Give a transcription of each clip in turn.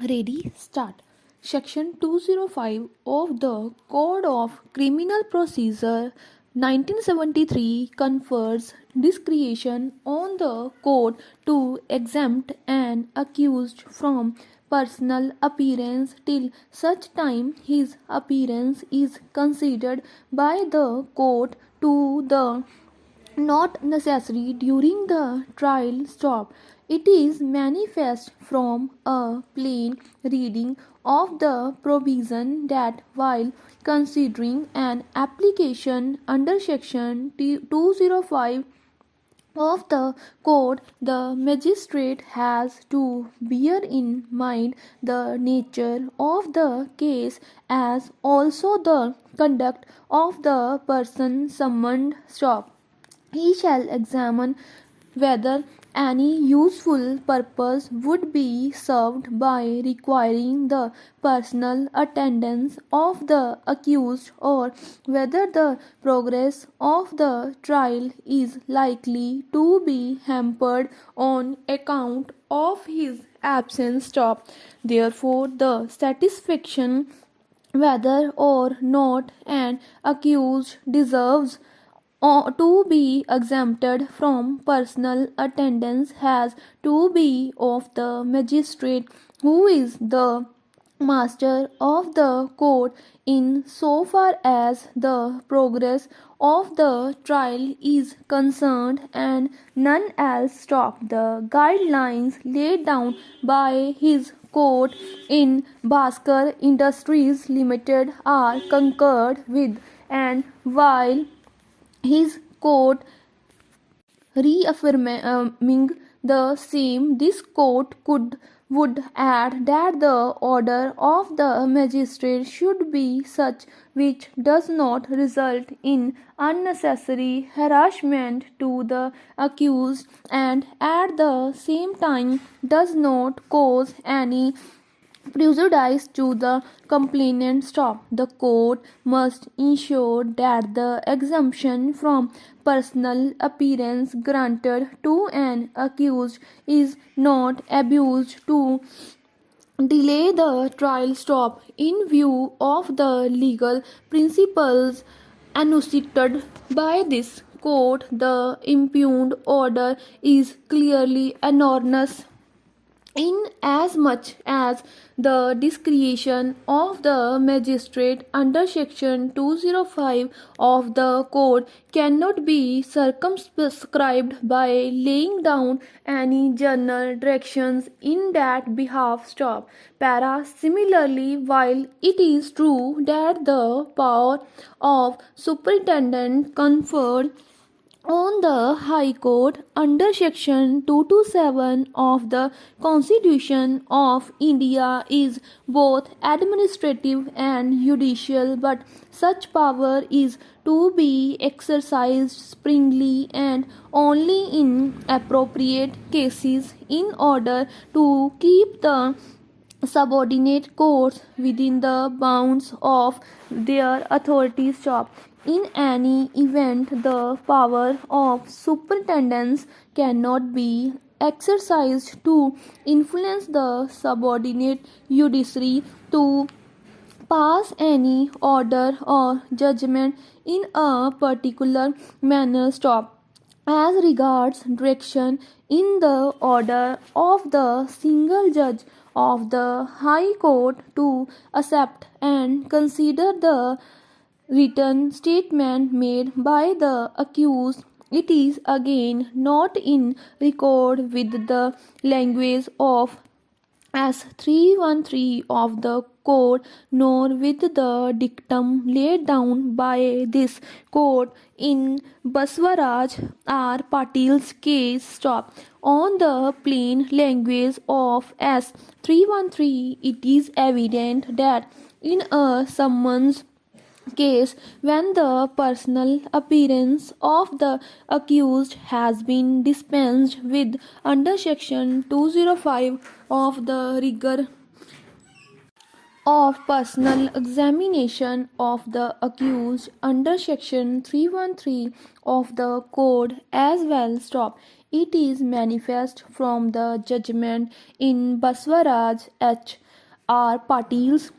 Ready, start. Section 205 of the Code of Criminal Procedure 1973 confers discretion on the court to exempt an accused from personal appearance till such time his appearance is considered by the court to the not necessary during the trial stop. It is manifest from a plain reading of the provision that while considering an application under section 205 of the code, the magistrate has to bear in mind the nature of the case as also the conduct of the person summoned stop. He shall examine whether any useful purpose would be served by requiring the personal attendance of the accused or whether the progress of the trial is likely to be hampered on account of his absence. Stop. Therefore, the satisfaction whether or not an accused deserves to be exempted from personal attendance has to be of the magistrate who is the master of the court in so far as the progress of the trial is concerned and none else. Stop. The guidelines laid down by his court in Bhaskar Industries Limited are concurred with, and while his court reaffirming the same, this court would add that the order of the magistrate should be such which does not result in unnecessary harassment to the accused and at the same time does not cause any prejudice to the complainant. Stop. The court must ensure that the exemption from personal appearance granted to an accused is not abused to delay the trial. Stop. In view of the legal principles enunciated by this court, the impugned order is clearly erroneous inasmuch as the discretion of the magistrate under section 205 of the code cannot be circumscribed by laying down any general directions in that behalf. Stop. Para. Similarly, while it is true that the power of superintendent conferred on the High Court under Section 227 of the Constitution of India is both administrative and judicial, but such power is to be exercised sparingly and only in appropriate cases in order to keep the subordinate courts within the bounds of their authority. Stop. In any event, the power of superintendence cannot be exercised to influence the subordinate judiciary to pass any order or judgment in a particular manner. Stop. As regards direction in the order of the single judge of the High Court to accept and consider the written statement made by the accused, it is again not in record with the language of S313 of the code nor with the dictum laid down by this court in Baswaraj R. Patil's case. Stop. On the plain language of S313, it is evident that in a summons case when the personal appearance of the accused has been dispensed with under section 205 of the rigor of personal examination of the accused under section 313 of the code as well. Stop. It is manifest from the judgment in Baswaraj H. are parties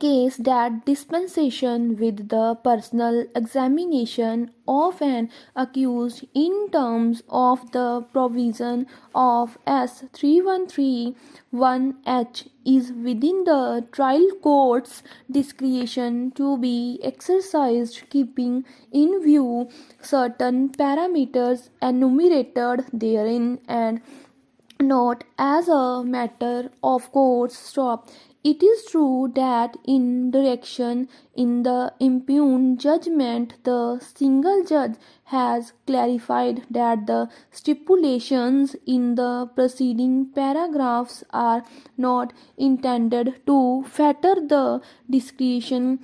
case that dispensation with the personal examination of an accused in terms of the provision of S 3131H is within the trial court's discretion to be exercised keeping in view certain parameters enumerated therein and not as a matter of course. Stop. It is true that in direction in the impugned judgment the single judge has clarified that the stipulations in the preceding paragraphs are not intended to fetter the discretion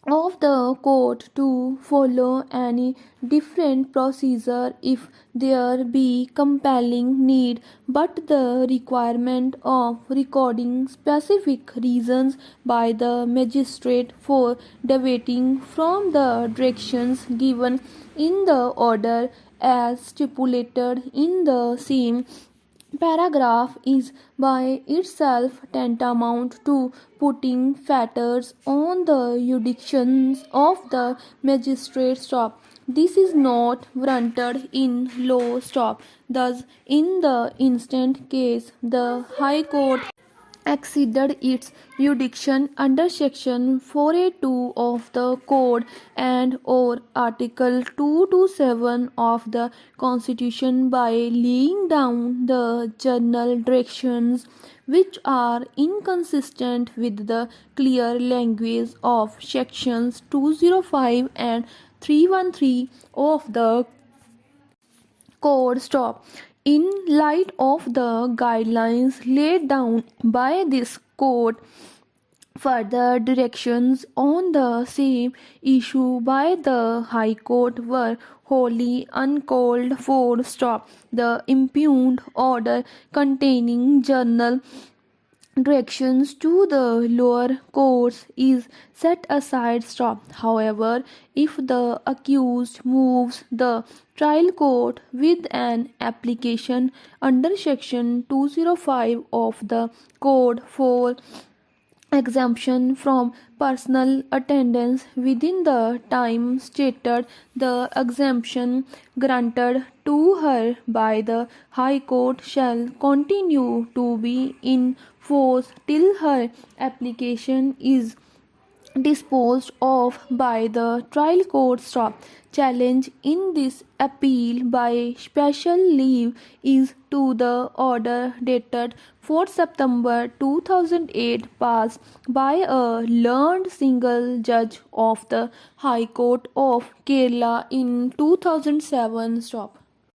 of the court to follow any different procedure if there be compelling need, but the requirement of recording specific reasons by the magistrate for deviating from the directions given in the order as stipulated in the same paragraph is by itself tantamount to putting fetters on the jurisdictions of the magistrate. Stop. This is not warranted in law. Stop. Thus, in the instant case, the High Court exceeded its jurisdiction under section 482 of the code and or article 227 of the constitution by laying down the general directions which are inconsistent with the clear language of sections 205 and 313 of the code. Stop. In light of the guidelines laid down by this code, further directions on the same issue by the High Court were wholly uncalled for. Stop. The impugned order containing journal directions to the lower courts is set aside. Stop. However, if the accused moves the trial court with an application under section 205 of the code for exemption from personal attendance within the time stated, the exemption granted to her by the High Court shall continue to be in force till her application is disposed of by the trial court. Stop. Challenge in this appeal by special leave is to the order dated 4th September 2008 passed by a learned single judge of the High Court of Kerala in 2007. Stop.